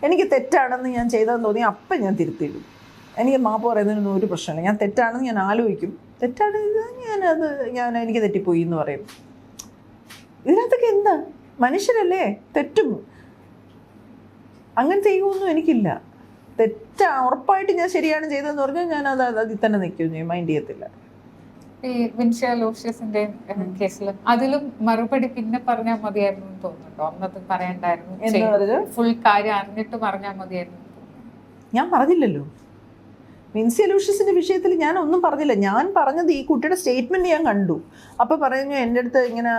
എനിക്ക് തെറ്റാണെന്ന് ഞാൻ ചെയ്തതെന്ന് തോന്നി അപ്പം ഞാൻ തിരുത്തിയിടും. എനിക്ക് മാപ്പ് പറയുന്നതിനൊന്നും ഒരു പ്രശ്നമില്ല. ഞാൻ തെറ്റാണെന്ന് ഞാൻ ആലോചിക്കും, തെറ്റാണ് എനിക്ക് തെറ്റിപ്പോയി എന്ന് പറയും. ഇതിനകത്തൊക്കെ എന്താ, മനുഷ്യരല്ലേ, തെറ്റും. അങ്ങനത്തെ ഈഗൊന്നും എനിക്കില്ല. ഉറപ്പായിട്ട് ഞാൻ ശരിയാണ് ചെയ്തതെന്ന് പറഞ്ഞാൽ ഞാൻ അതിൽ തന്നെ നിൽക്കുകയും ചെയ്യും, മൈൻഡ് ചെയ്യത്തില്ല. ഈ വിൻഷ്യ ലൂഷ്യസിന്റെ കേസിൽ അതിലും മറുപടി പിന്നെ പറഞ്ഞാൽ മതിയായിരുന്നു എന്ന് തോന്നുന്നുണ്ടോ? അന്നത്തെ പറയണ്ടായിരുന്നു, ഫുൾ കാര്യം അറിഞ്ഞിട്ട് പറഞ്ഞാൽ മതിയായിരുന്നു. ഞാൻ പറഞ്ഞില്ലല്ലോ. വിൻഷ്യ ലൂഷ്യസിന്റെ വിഷയത്തിൽ ഞാൻ ഒന്നും പറഞ്ഞില്ല. ഞാൻ പറഞ്ഞത് ഈ കുട്ടിയുടെ സ്റ്റേറ്റ്മെന്റ് ഞാൻ കണ്ടു. അപ്പോൾ പറഞ്ഞു എൻ്റെ അടുത്ത് ഇങ്ങനെ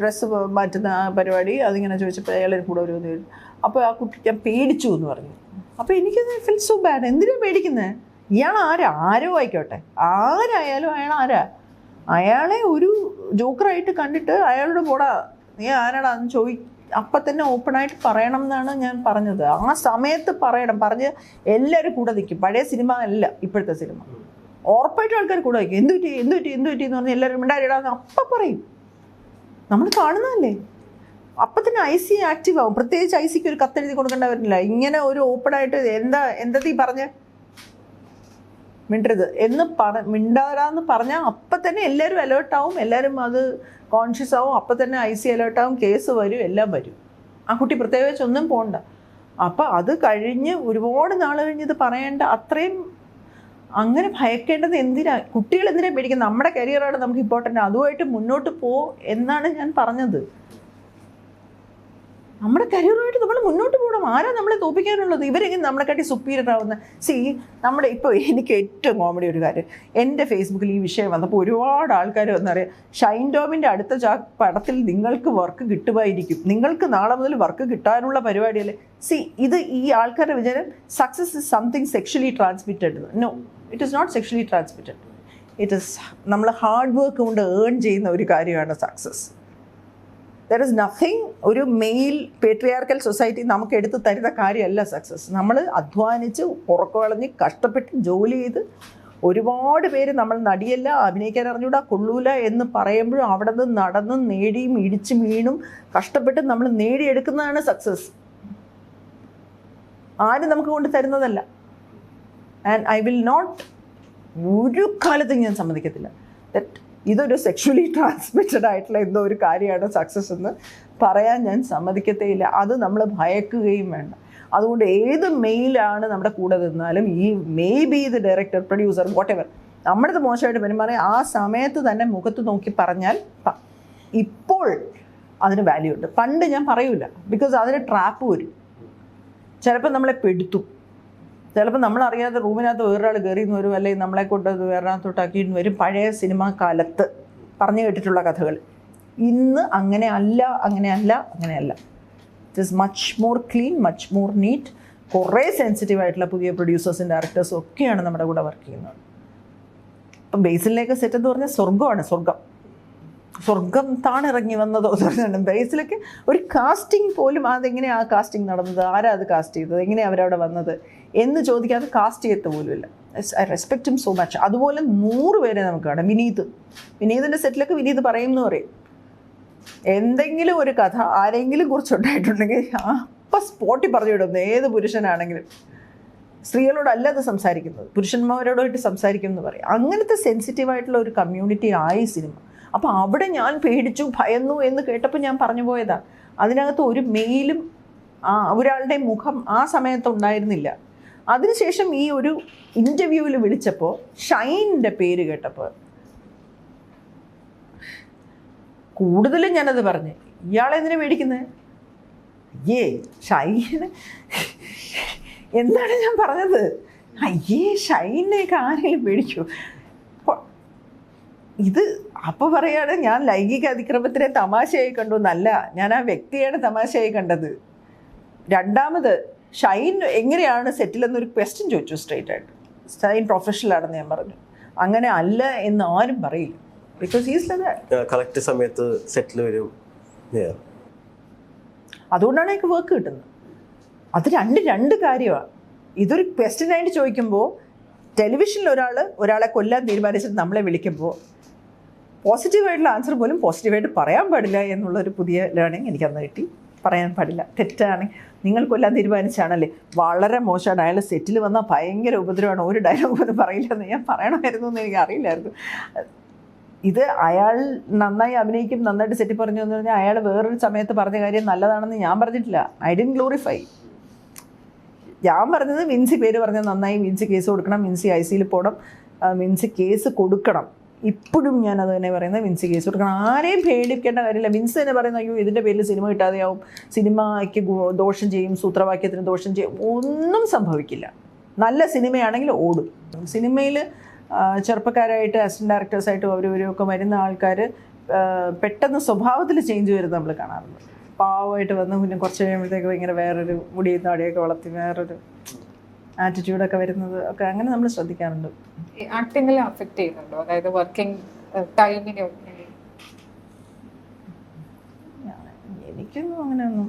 ഡ്രസ്സ് മാറ്റുന്ന പരിപാടി അതിങ്ങനെ ചോദിച്ചപ്പോൾ അയാളെ കൂടെ ഒരു അപ്പോൾ ആ കുട്ടി ഞാൻ പേടിച്ചു എന്ന് പറഞ്ഞു. അപ്പോൾ എനിക്കത് ഫീൽ സോ ബാഡ്. എന്തിനാണ് പേടിക്കുന്നത്? ഇയാൾ ആരോ ആയിക്കോട്ടെ, ആരായാലും അയാളെ ഒരു ജോക്കറായിട്ട് കണ്ടിട്ട് അയാളുടെ കൂടെ നീ ആരാടാ എന്ന് അപ്പം തന്നെ ഓപ്പണായിട്ട് പറയണം എന്നാണ് ഞാൻ പറഞ്ഞത്. ആ സമയത്ത് പറയണം. പറഞ്ഞ് എല്ലാവരും കൂടെ നിൽക്കും. പഴയ സിനിമ അല്ല ഇപ്പോഴത്തെ സിനിമ. ഉറപ്പായിട്ടും ആൾക്കാർ കൂടെ നിൽക്കും. എന്ത് പറ്റി എന്ന് പറഞ്ഞ് എല്ലാവരും മിണ്ടാരിടാന്ന് അപ്പം പറയും. നമ്മൾ കാണുന്നതല്ലേ. അപ്പം തന്നെ IC ആക്റ്റീവ് ആവും. പ്രത്യേകിച്ച് ICക്ക് ഒരു കത്തെഴുതി കൊടുക്കേണ്ട വരുന്നില്ല. ഇങ്ങനെ ഒരു ഓപ്പണായിട്ട് എന്താ ഈ പറഞ്ഞ് മിണ്ടരുത് എന്ന് മിണ്ടാരാന്ന് പറഞ്ഞാൽ അപ്പം തന്നെ എല്ലാവരും അലേർട്ടാവും, എല്ലാവരും അത് കോൺഷ്യസ് ആവും. അപ്പം തന്നെ IC അലേർട്ടാവും, കേസ് വരും, എല്ലാം വരും. ആ കുട്ടി പ്രത്യേകിച്ച് ഒന്നും പോകണ്ട. അപ്പം അത് കഴിഞ്ഞ് ഒരുപാട് നാൾ കഴിഞ്ഞ് ഇത് പറയേണ്ട അത്രയും അങ്ങനെ ഭയക്കേണ്ടത് എന്തിനാ? കുട്ടികൾ എന്തിനാ പേടിക്കുന്നത്? നമ്മുടെ കരിയറാണ് നമുക്ക് ഇമ്പോർട്ടൻ്റ്. അതുമായിട്ട് മുന്നോട്ട് എന്നാണ് ഞാൻ പറഞ്ഞത്. നമ്മുടെ കരിയറുമായിട്ട് നമ്മൾ മുന്നോട്ട് പോകണം. ആരാ നമ്മളെ തോപ്പിക്കാനുള്ളത്? ഇവരെങ്ങനെ നമ്മളെക്കാട്ടി സുപ്പീരിയർ ആവുന്ന? ഇപ്പോൾ എനിക്ക് ഏറ്റവും കോമഡി ഒരു കാര്യം, എൻ്റെ ഫേസ്ബുക്കിൽ ഈ വിഷയം വന്നപ്പോൾ ഒരുപാട് ആൾക്കാർ വന്നറിയാം, ഷൈൻ ടോമിൻ്റെ അടുത്ത പടത്തിൽ നിങ്ങൾക്ക് വർക്ക് കിട്ടുമായിരിക്കും, നിങ്ങൾക്ക് നാളെ മുതൽ വർക്ക് കിട്ടാനുള്ള പരിപാടിയല്ലേ. ഇത് ഈ ആൾക്കാരുടെ വിചാരം success is something sexually transmitted. No, it is not sexually transmitted. It is നമ്മൾ ഹാർഡ് വർക്ക് കൊണ്ട് ഏൺ ചെയ്യുന്ന ഒരു കാര്യമാണ് സക്സസ്. There is nothing. ഒരു മെയിൽ പേട്രിയാർക്കൽ സൊസൈറ്റി നമുക്ക് എടുത്ത് തരുന്ന കാര്യമല്ല സക്സസ്. നമ്മൾ അധ്വാനിച്ച് ഉറക്കവളഞ്ഞ് കഷ്ടപ്പെട്ട് ജോലി ചെയ്ത് ഒരുപാട് പേര് നമ്മൾ നടിയല്ല, അഭിനയിക്കാൻ അറിഞ്ഞൂടാ, കൊള്ളൂല എന്ന് പറയുമ്പോഴും അവിടെ നിന്ന് നടന്നും നേടിയും ഇടിച്ചു വീണും കഷ്ടപ്പെട്ട് നമ്മൾ നേടിയെടുക്കുന്നതാണ് സക്സസ്. ആരും നമുക്ക് കൊണ്ട് തരുന്നതല്ല. ആൻഡ് ഐ വിൽ നോട്ട്, ഒരു കാലത്തും ഞാൻ സമ്മതിക്കത്തില്ല ദറ്റ് ഇതൊരു സെക്ഷുവലി ട്രാൻസ്മിറ്റഡ് ആയിട്ടുള്ള എന്തോ ഒരു കാര്യമാണ് സക്സസ് എന്ന് പറയാൻ ഞാൻ സമ്മതിക്കത്തേയില്ല. അത് നമ്മൾ ഭയക്കുകയും വേണ്ട. അതുകൊണ്ട് ഏത് മെയിലാണ് നമ്മുടെ കൂടെ നിന്നാലും, ഈ മേ ബി ഇത് ഡയറക്ടർ, പ്രൊഡ്യൂസർ, വാട്ട് എവർ, നമ്മുടേത് മോശമായിട്ട് പെരുമാറി ആ സമയത്ത് തന്നെ മുഖത്ത് നോക്കി പറഞ്ഞാൽ ഇപ്പോൾ അതിന് വാല്യൂ ഉണ്ട്. പണ്ട് ഞാൻ പറയൂല, ബിക്കോസ് അതിന് ട്രാപ്പ് വരും. ചിലപ്പോൾ നമ്മളെ പെടുത്തും. ചിലപ്പോൾ നമ്മളറിയാതെ റൂമിനകത്ത് വേറൊരാൾ കയറിയെന്ന് വരും, അല്ലെങ്കിൽ നമ്മളെ കൊണ്ട് വേറെത്തോട്ടാക്കിയിട്ട് വരും. പഴയ സിനിമാ കാലത്ത് പറഞ്ഞു കേട്ടിട്ടുള്ള കഥകൾ. ഇന്ന് അങ്ങനെയല്ല. It is much more clean, much more neat. കുറേ സെൻസിറ്റീവ് ആയിട്ടുള്ള പുതിയ പ്രൊഡ്യൂസേഴ്സും ഡയറക്ടേഴ്സും ഒക്കെയാണ് നമ്മുടെ കൂടെ വർക്ക് ചെയ്യുന്നത്. ഇപ്പം ബേസിലേക്ക് സെറ്റ് എന്ന് പറഞ്ഞാൽ സ്വർഗ്ഗമാണ്. സ്വർഗം താണിറങ്ങി വന്നതോ പറഞ്ഞിട്ടുണ്ട്. ബേസിലേക്ക് ഒരു കാസ്റ്റിംഗ് പോലും, അതെങ്ങനെയാണ് ആ കാസ്റ്റിംഗ് നടന്നത്, ആരാ അത് കാസ്റ്റ് ചെയ്തത്, എങ്ങനെയാണ് അവരവിടെ വന്നത് എന്ന് ചോദിക്കാതെ കാസ്റ്റ് ചെയ്യത്ത പോലുമില്ല. I respect him so much. അതുപോലെ 100 പേരെ നമുക്ക് കാണാം. വിനീതിൻ്റെ സെറ്റിലൊക്കെ വിനീത് പറയും. എന്തെങ്കിലും ഒരു കഥ ആരെങ്കിലും കുറിച്ചുണ്ടായിട്ടുണ്ടെങ്കിൽ അപ്പം സ്പോട്ടിൽ പറഞ്ഞു വിടുന്നു. ഏത് പുരുഷനാണെങ്കിലും സ്ത്രീകളോടല്ലാതെ സംസാരിക്കുന്നത്, പുരുഷന്മാരോടായിട്ട് സംസാരിക്കും എന്ന് പറയും. അങ്ങനത്തെ സെൻസിറ്റീവായിട്ടുള്ള ഒരു കമ്മ്യൂണിറ്റി ആയി സിനിമ. അപ്പോൾ അവിടെ ഞാൻ പേടിച്ചു, ഭയന്നു എന്ന് കേട്ടപ്പോൾ ഞാൻ പറഞ്ഞു പോയതാ. അതിനകത്ത് ഒരു മെയിലും ഒരാളുടെ മുഖം ആ സമയത്ത് ഉണ്ടായിരുന്നില്ല. അതിനുശേഷം ഈ ഒരു ഇൻ്റർവ്യൂവിൽ വിളിച്ചപ്പോൾ ഷൈനിൻ്റെ പേര് കേട്ടപ്പോൾ കൂടുതലും ഞാനത് പറഞ്ഞു, ഇയാളെന്തിനാ പേടിക്കുന്നത്? ഷൈന് എന്താണ് ഞാൻ പറഞ്ഞത്? ഷൈനെയൊക്കെ ആരെങ്കിലും പേടിക്കൂ? ഇത് അപ്പോൾ പറയാണ് ഞാൻ ലൈംഗിക അതിക്രമത്തിനെ തമാശയായി കണ്ടു എന്നല്ല, ഞാൻ ആ വ്യക്തിയാണ് തമാശയായി കണ്ടത്. രണ്ടാമത് ഷൈൻ എങ്ങനെയാണ് സെറ്റിലെന്നൊരു ക്വസ്റ്റ്യൻ ചോദിച്ചു സ്ട്രെയിറ്റ് ആയിട്ട്. ഷൈൻ പ്രൊഫഷണലാണെന്ന് ഞാൻ പറഞ്ഞു. അങ്ങനെ അല്ല എന്ന് ആരും പറയില്ല, ബിക്കോസ് ഈസ് കറക്റ്റ് സമയത്ത് സെറ്റിൽ വരും. അതുകൊണ്ടാണ് എനിക്ക് വർക്ക് കിട്ടുന്നത്. അത് രണ്ട് കാര്യമാണ്. ഇതൊരു ക്വസ്റ്റ്യനായിട്ട് ചോദിക്കുമ്പോൾ ടെലിവിഷനിൽ ഒരാളെ കൊല്ലാൻ തീരുമാനിച്ചിട്ട് നമ്മളെ വിളിക്കുമ്പോൾ പോസിറ്റീവായിട്ടുള്ള ആൻസർ പോലും പോസിറ്റീവായിട്ട് പറയാൻ പാടില്ല എന്നുള്ളൊരു പുതിയ ലേണിംഗ് എനിക്കന്ന് കിട്ടി. പറയാൻ പാടില്ല, തെറ്റാണ്, നിങ്ങൾ കൊല്ലാൻ തീരുമാനിച്ചാണല്ലേ, വളരെ മോശമാണ്, അയാൾ സെറ്റിൽ വന്നാൽ ഭയങ്കര ഉപദ്രവമാണ്, ഒരു ഡയലോഗ് പോലും പറയില്ലെന്ന് ഞാൻ പറയണമായിരുന്നു എന്ന് എനിക്ക് അറിയില്ലായിരുന്നു. ഇത് അയാൾ നന്നായി അഭിനയിക്കും, നന്നായിട്ട് സെറ്റിൽ പറഞ്ഞു എന്ന് പറഞ്ഞാൽ അയാൾ വേറൊരു സമയത്ത് പറഞ്ഞ കാര്യം നല്ലതാണെന്ന് ഞാൻ പറഞ്ഞിട്ടില്ല. I didn't glorify. ഞാൻ പറഞ്ഞത് വിൻസി പേര് പറഞ്ഞാൽ നന്നായി, വിൻസി കേസ് കൊടുക്കണം, വിൻസി IC പോകണം, വിൻസി കേസ് കൊടുക്കണം. ഇപ്പോഴും ഞാൻ അത് തന്നെ പറയുന്നത്, വിൻസി കേസ് കൊടുക്കണം. ആരെയും പേടിക്കേണ്ട കാര്യമില്ല. വിൻസി തന്നെ പറയുന്നത് അയ്യോ ഇതിൻ്റെ പേരിൽ സിനിമ കിട്ടാതെയാവും, സിനിമയ്ക്ക് ദോഷം ചെയ്യും, സൂത്രവാക്യത്തിന് ദോഷം ചെയ്യും. ഒന്നും സംഭവിക്കില്ല. നല്ല സിനിമയാണെങ്കിൽ ഓടും. സിനിമയിൽ ചെറുപ്പക്കാരായിട്ട് അസിസ്റ്റന്റ് ഡയറക്ടേഴ്സായിട്ടും അവരൊക്കെ വരുന്ന ആൾക്കാർ പെട്ടെന്ന് സ്വഭാവത്തിൽ ചേഞ്ച് വരുന്നത് നമ്മൾ കാണാറുണ്ട്. പാവമായിട്ട് വന്ന് പിന്നെ കുറച്ച് കഴിയുമ്പോഴത്തേക്ക് ഇങ്ങനെ വേറൊരു മുടിയും താടിയൊക്കെ വളർത്തി വേറൊരു ആറ്റിറ്റ്യൂഡൊക്കെ വരുന്നത് ഒക്കെ അങ്ങനെ നമ്മൾ ശ്രദ്ധിക്കാറുണ്ട്. ആക്ടിങ്ങിൽ അഫക്റ്റ് ചെയ്യുന്നുണ്ടോ? അതായത് വർക്കിംഗ് ടൈമിനെ എനിക്കൊന്നും അങ്ങനെയൊന്നും.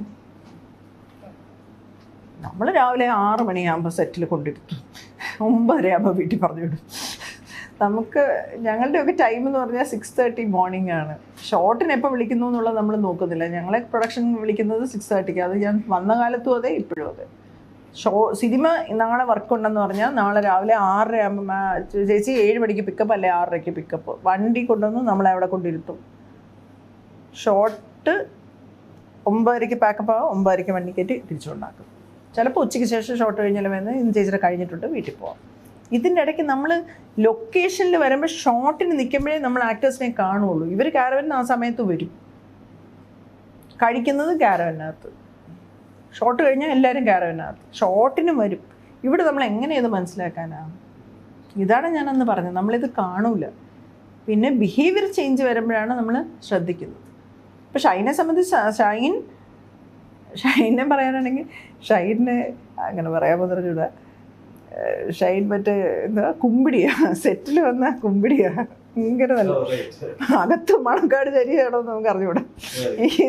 നമ്മൾ രാവിലെ 6 മണിയാകുമ്പോൾ സെറ്റിൽ കൊണ്ടിരുത്തും, 9:30 ആകുമ്പോൾ വീട്ടിൽ പറഞ്ഞു വിടും. നമുക്ക് ഞങ്ങളുടെയൊക്കെ ടൈം എന്ന് പറഞ്ഞാൽ 6:30 മോർണിംഗ് ആണ്. ഷോട്ടിന് എപ്പോൾ വിളിക്കുന്നു എന്നുള്ളത് നമ്മൾ നോക്കുന്നില്ല. ഞങ്ങളെ പ്രൊഡക്ഷൻ വിളിക്കുന്നത് 6:30. അത് ഞാൻ വന്ന കാലത്തും അതെ, ഇപ്പോഴും അതെ. സിനിമ നാളെ വർക്കുണ്ടെന്ന് പറഞ്ഞാൽ നാളെ രാവിലെ 6:30 ആകുമ്പോൾ ചേച്ചി 7 മണിക്ക് പിക്കപ്പ് അല്ലെ 6:30 പിക്കപ്പ്, വണ്ടി കൊണ്ടുവന്ന് നമ്മളെ അവിടെ കൊണ്ടിരുത്തും. ഷോട്ട് 9:30 പാക്കപ്പ് ആകും, 9:30 വണ്ടി കയറ്റി തിരിച്ചുകൊണ്ടാക്കും. ചിലപ്പോൾ ഉച്ചയ്ക്ക് ശേഷം ഷോട്ട് കഴിഞ്ഞാലും വന്ന് ഇന്ന് ചേച്ചിയുടെ കഴിഞ്ഞിട്ടുണ്ട് വീട്ടിൽ പോവാം. ഇതിൻ്റെ ഇടയ്ക്ക് നമ്മൾ ലൊക്കേഷനിൽ വരുമ്പോൾ ഷോട്ടിന് നിൽക്കുമ്പോഴേ നമ്മൾ ആക്ടേഴ്സിനെ കാണുള്ളൂ. ഇവർ കാരവനിന് ആ സമയത്ത് വരും, കഴിക്കുന്നത് കാരവനകത്ത്, ഷോട്ട് കഴിഞ്ഞാൽ എല്ലാവരും കാരവനകത്ത്, ഷോട്ടിനും വരും. ഇവിടെ നമ്മൾ എങ്ങനെ ഇത് മനസ്സിലാക്കാനാണ്? ഇതാണ് ഞാനന്ന് പറഞ്ഞത്, നമ്മളിത് കാണൂല. പിന്നെ ബിഹേവിയർ ചേഞ്ച് വരുമ്പോഴാണ് നമ്മൾ ശ്രദ്ധിക്കുന്നത്. ഇപ്പോൾ ഷൈനെ സംബന്ധിച്ച് ഷൈനെ പറയാനാണെങ്കിൽ ഷൈനെ അങ്ങനെ പറയാൻ പറഞ്ഞൂടാ. ഷൈൻ മറ്റേ എന്താ കുമ്പിടിയാ, സെറ്റിൽ വന്ന കുമ്പിടിയാ, ഭയങ്കര നല്ല. അകത്ത് മണക്കാട് ശരിയാണോ എന്ന് നമുക്ക് അറിഞ്ഞൂടാ.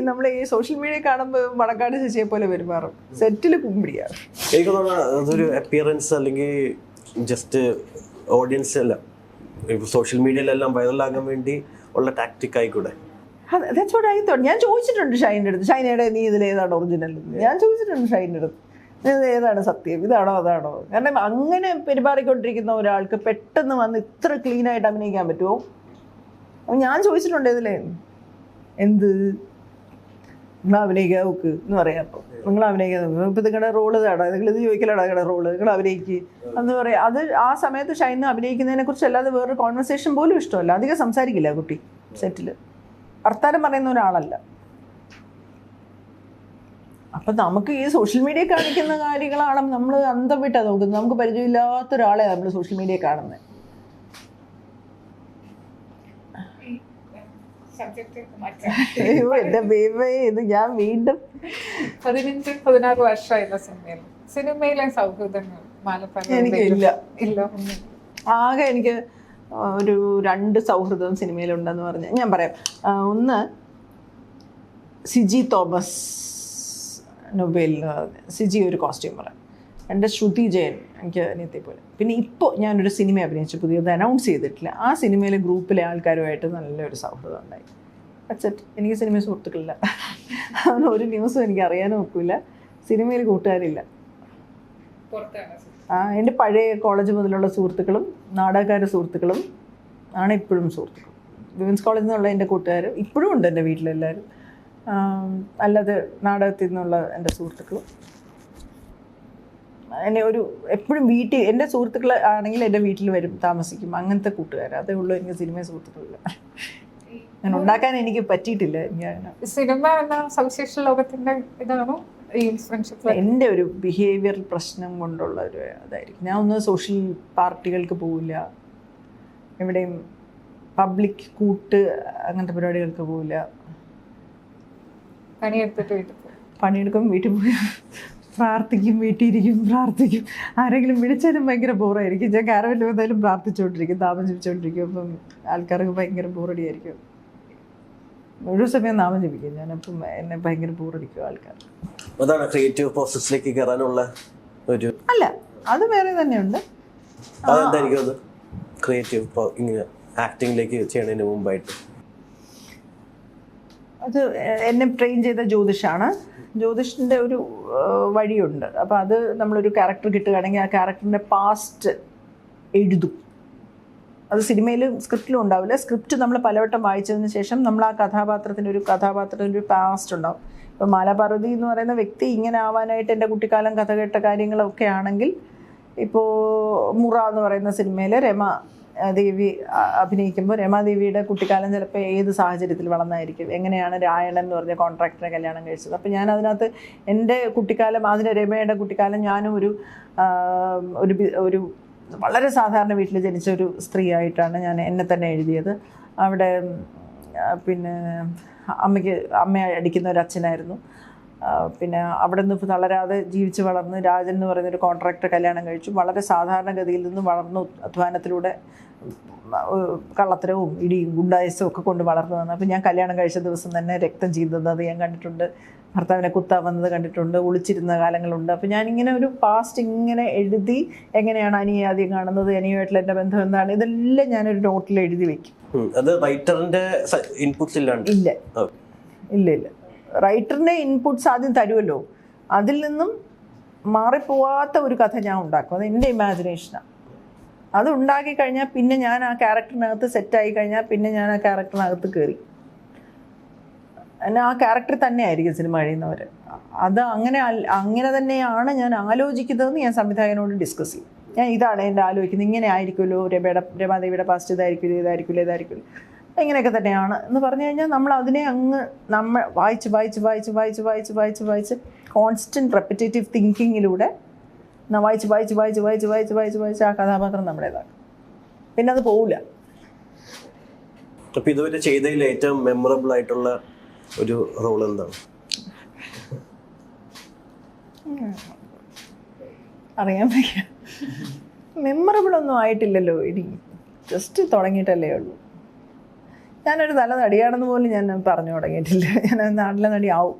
നമ്മൾ ഈ സോഷ്യൽ മീഡിയ കാണുമ്പോൾ മണക്കാട് ശശിയെ പോലെ പെരുമാറും, സെറ്റിൽ കുമ്പിടിയാണ്. എനിക്ക് തോന്നുന്നു അതൊരു അപ്പിയറൻസ് അല്ലെങ്കിൽ ജസ്റ്റ് ഓഡിയൻസ് അല്ല, സോഷ്യൽ മീഡിയയിലെല്ലാം വൈറലാകാൻ വേണ്ടി ഉള്ള ടാക്ടിക് ആയിക്കൂടെ? ഞാൻ ചോദിച്ചിട്ടുണ്ട് ഷൈൻ്റെ അടുത്ത്, ഷൈനയുടെ നീ ഇതിലേതാണ് ഒറിജിനൽ? ഞാൻ ചോദിച്ചിട്ടുണ്ട് ഷൈൻ്റെ അടുത്ത്, ഏതാണ് സത്യം, ഇതാണോ അതാണോ? കാരണം അങ്ങനെ പെരുമാറിക്കൊണ്ടിരിക്കുന്ന ഒരാൾക്ക് പെട്ടെന്ന് വന്ന് ഇത്ര ക്ലീനായിട്ട് അഭിനയിക്കാൻ പറ്റുമോ? അപ്പം ഞാൻ ചോദിച്ചിട്ടുണ്ട് ഇതിലേ എന്ത് നിങ്ങൾ അഭിനയിക്കാൻ നോക്ക് എന്ന് പറയാം. അപ്പോൾ നിങ്ങൾ അഭിനയിക്കാൻ നോക്കുക, ഇപ്പം നിങ്ങളുടെ റോള് ഇതാണോ, നിങ്ങൾ ഇത് ചോദിക്കലാണോ നിങ്ങളുടെ റോള്, നിങ്ങൾ അഭിനയിക്കുക എന്ന് പറയാം. അത് ആ സമയത്ത് ഷൈന് അഭിനയിക്കുന്നതിനെ കുറിച്ച് അല്ലാതെ വേറൊരു കോൺവെർസേഷൻ പോലും ഇഷ്ടമല്ല. അധികം സംസാരിക്കില്ല കുട്ടി, സെറ്റിൽ വർത്താനം പറയുന്ന ഒരാളല്ല. അപ്പം നമുക്ക് ഈ സോഷ്യൽ മീഡിയ കാണിക്കുന്ന കാര്യങ്ങളാണ് നമ്മൾ അന്തം വിട്ടാണ് നോക്കുന്നത്. നമുക്ക് പരിചയമില്ലാത്ത ഒരാളെ നമ്മൾ സോഷ്യൽ മീഡിയ കാണുന്നത്. അയ്യോ എൻ്റെ ബേബേ, ഇത് ഞാൻ വീണ്ടും 15-16 വർഷമായില്ല സിനിമയിലെ സൗഹൃദങ്ങൾ എനിക്കില്ല. ഇല്ല. ആകെ എനിക്ക് ഒരു 2 സൗഹൃദം സിനിമയിലുണ്ടെന്ന് പറഞ്ഞാൽ ഞാൻ പറയാം. ഒന്ന് സിജി തോമസ് നൊബേലിന് പറഞ്ഞ സിജി ഒരു കോസ്റ്റ്യൂമറാണ്. എൻ്റെ ശ്രുതി ജയൻ എനിക്ക് അനിയത്തെ പോലെ. പിന്നെ ഇപ്പോൾ ഞാനൊരു സിനിമ അഭിനയിച്ചു, പുതിയത് അനൗൺസ് ചെയ്തിട്ടില്ല. ആ സിനിമയിലെ ഗ്രൂപ്പിലെ ആൾക്കാരുമായിട്ട് നല്ലൊരു സൗഹൃദം ഉണ്ടായി. അച്ചറ്റ് എനിക്ക് സിനിമ സുഹൃത്തുക്കളില്ല, അവന് ഒരു ന്യൂസും എനിക്ക് അറിയാനും ഒക്കില്ല. സിനിമയിൽ കൂട്ടുകാരില്ല. എൻ്റെ പഴയ കോളേജ് മുതലുള്ള സുഹൃത്തുക്കളും നാടകക്കാരുടെ സുഹൃത്തുക്കളും ആണ് ഇപ്പോഴും സുഹൃത്തുക്കൾ. വിമൻസ് കോളേജിൽ നിന്നുള്ള എൻ്റെ കൂട്ടുകാർ ഇപ്പോഴും ഉണ്ട് എൻ്റെ വീട്ടിലെല്ലാവരും. അല്ലാതെ നാടകത്തിൽ നിന്നുള്ള എൻ്റെ സുഹൃത്തുക്കളും എന്നെ ഒരു എപ്പോഴും വീട്ടിൽ എൻ്റെ സുഹൃത്തുക്കൾ ആണെങ്കിൽ എൻ്റെ വീട്ടിൽ വരും, താമസിക്കും. അങ്ങനത്തെ കൂട്ടുകാർ അതേ ഉള്ളൂ. എനിക്ക് സിനിമ സുഹൃത്തുക്കളില്ല. ഞാൻ ഉണ്ടാക്കാൻ എനിക്ക് പറ്റിയിട്ടില്ല. സിനിമ എന്ന സവിശേഷ ലോകത്തിൻ്റെ ഇതാണോ ഈ ഫ്രണ്ട്ഷിപ്പ്? എൻ്റെ ഒരു ബിഹേവിയർ പ്രശ്നം കൊണ്ടുള്ള ഒരു അതായിരിക്കും. ഞാൻ ഒന്ന് സോഷ്യൽ പാർട്ടികൾക്ക് പോവില്ല, എവിടെയും പബ്ലിക് കൂട്ട് അങ്ങനത്തെ പരിപാടികൾക്ക് പോവില്ല. പണിയെടുക്കും, വീട്ടിൽ പോയി പ്രാർത്ഥിക്കും, വീട്ടിലിരിക്കും, പ്രാർത്ഥിക്കും. ആരെങ്കിലും വിളിച്ചാലും ഭയങ്കര ബോറായിരിക്കും. ഞാൻ കാരവനിൽ വന്നാലും പ്രാർത്ഥിച്ചുകൊണ്ടിരിക്കും, താമസിപ്പിച്ചുകൊണ്ടിരിക്കും. അപ്പം ആൾക്കാർക്ക് ഭയങ്കര ബോറടിയായിരിക്കും. ഒരു സമയം നാമം ജപിക്കും ഞാൻ. അപ്പം എന്നെ ഭയങ്കര ബോറടിക്കും ആൾക്കാർ. അതാണ് ക്രിയേറ്റീവ് പ്രോസസ്സിലേക്ക് കയറാനുള്ള ഒരു അല്ല, അത് വേറെ തന്നെയുണ്ട്. അതെന്തായിരിക്കും അത്? ക്രിയേറ്റീവ് ഇങ്ങനെ ആക്ടിങ്ങിലേക്ക് ചെയ്യണതിന് മുമ്പായിട്ട് അത് എന്നെ ട്രെയിൻ ചെയ്ത ജ്യോതിഷാണ്. ജ്യോതിഷിൻ്റെ ഒരു വഴിയുണ്ട്. അപ്പോൾ അത് നമ്മളൊരു ക്യാരക്ടർ കിട്ടുകയാണെങ്കിൽ ആ ക്യാരക്ടറിൻ്റെ പാസ്റ്റ് എഴുതും. അത് സിനിമയിലും സ്ക്രിപ്റ്റിലും ഉണ്ടാവില്ല. സ്ക്രിപ്റ്റ് നമ്മൾ പലവട്ടം വായിച്ചതിന് ശേഷം നമ്മൾ ആ കഥാപാത്രത്തിൻ്റെ ഒരു പാസ്റ്റ് ഉണ്ടാവും. ഇപ്പോൾ മാലാപാർവതി എന്ന് പറയുന്ന വ്യക്തി ഇങ്ങനെ ആവാനായിട്ട് എൻ്റെ കുട്ടിക്കാലം കഥ കേട്ട കാര്യങ്ങളൊക്കെ ആണെങ്കിൽ, ഇപ്പോൾ മുറ എന്ന് പറയുന്ന സിനിമയിൽ രമാദേവി അഭിനയിക്കുമ്പോൾ രമാദേവിയുടെ കുട്ടിക്കാലം ചിലപ്പോൾ ഏത് സാഹചര്യത്തിൽ വളർന്നായിരിക്കും, എങ്ങനെയാണ് രായണൻ എന്ന് പറഞ്ഞ കോൺട്രാക്ടറെ കല്യാണം കഴിച്ചത്. അപ്പോൾ ഞാൻ അതിനകത്ത് എൻ്റെ കുട്ടിക്കാലം, അതിന് രമയുടെ കുട്ടിക്കാലം ഞാനും ഒരു വളരെ സാധാരണ വീട്ടിൽ ജനിച്ച ഒരു സ്ത്രീയായിട്ടാണ് ഞാൻ എന്നെ തന്നെ എഴുതിയത്. അവിടെ പിന്നെ അമ്മയെ അടിക്കുന്ന ഒരു അച്ഛനായിരുന്നു. പിന്നെ അവിടെ നിന്ന് തളരാതെ ജീവിച്ച് വളർന്ന് രാജൻ എന്ന് പറയുന്നൊരു കോൺട്രാക്ടർ കല്യാണം കഴിച്ചു. വളരെ സാധാരണഗതിയിൽ നിന്നും വളർന്നു അധ്വാനത്തിലൂടെ കള്ളത്തരവും ഇടിയും ഗുണ്ടായസും ഒക്കെ കൊണ്ട് വളർന്നു വന്നു. അപ്പോൾ ഞാൻ കല്യാണം കഴിച്ച ദിവസം തന്നെ രക്തം ചീന്തുന്നത് ഞാൻ കണ്ടിട്ടുണ്ട്, ഭർത്താവിനെ കുത്താൻ വന്നത് കണ്ടിട്ടുണ്ട്, ഒളിച്ചിരുന്ന കാലങ്ങളുണ്ട്. അപ്പോൾ ഞാനിങ്ങനെ ഒരു പാസ്റ്റ് ഇങ്ങനെ എഴുതി, എങ്ങനെയാണ് അനിയെ ആദ്യം കാണുന്നത്, അനിയുമായിട്ടുള്ള എൻ്റെ ബന്ധം എന്താണ്, ഇതെല്ലാം ഞാനൊരു നോട്ടിൽ എഴുതി വെക്കും. അത് റൈറ്ററിന്റെ ഇൻപുട്സ് ഇല്ലാണ്ട് ഇല്ല റൈറ്ററിൻ്റെ ഇൻപുട്സ് ആദ്യം തരുമല്ലോ, അതിൽ നിന്നും മാറിപ്പോവാത്ത ഒരു കഥ ഞാൻ ഉണ്ടാക്കും. അത് എൻ്റെ ഇമാജിനേഷനാണ്. അത് ഉണ്ടാക്കി കഴിഞ്ഞാൽ പിന്നെ ഞാൻ ആ ക്യാരക്ടറിനകത്ത് സെറ്റായി കഴിഞ്ഞാൽ പിന്നെ ഞാൻ ആ ക്യാരക്ടറിനകത്ത് കയറി എന്നെ ആ ക്യാരക്ടർ തന്നെ ആയിരിക്കും സിനിമ കഴിയുന്നവർ. അത് അങ്ങനെ തന്നെയാണ് ഞാൻ ആലോചിക്കുന്നതെന്ന് ഞാൻ സംവിധായകനോട് ഡിസ്കസ് ചെയ്യും. ഞാൻ ഇതാണ് എൻ്റെ ആലോചിക്കുന്നത്, ഇങ്ങനെ ആയിരിക്കുമല്ലോ, രമാദേവിയുടെ പാസ്റ്റ് ഇതായിരിക്കില്ല ഇങ്ങനെയൊക്കെ തന്നെയാണ് എന്ന് പറഞ്ഞു കഴിഞ്ഞാൽ നമ്മൾ അതിനെ നമ്മൾ വായിച്ച് കോൺസ്റ്റൻറ്റ് റെപ്പിറ്റേറ്റീവ് തിങ്കിങ്ങിലൂടെ വായിച്ച് ആ കഥാപാത്രം നമ്മുടേതാണ്. പിന്നെ അത് പോവില്ല. അപ്പോൾ ഇതുവരെ ചെയ്തതിൽ ഏറ്റവും മെമ്മറബിൾ ആയിട്ടുള്ള ഒരു റോൾ എന്താണ്? അറിയാൻ വയ്യ. മെമ്മറബിൾ ഒന്നും ആയിട്ടില്ലല്ലോ, ഇനി ജസ്റ്റ് തുടങ്ങിയിട്ടല്ലേ ഉള്ളൂ. ഞാനൊരു നല്ല നടിയാണെന്ന് പോലും ഞാൻ പറഞ്ഞു തുടങ്ങിയിട്ടില്ല. ഞാൻ നാട്ടിലെ നടിയാവും.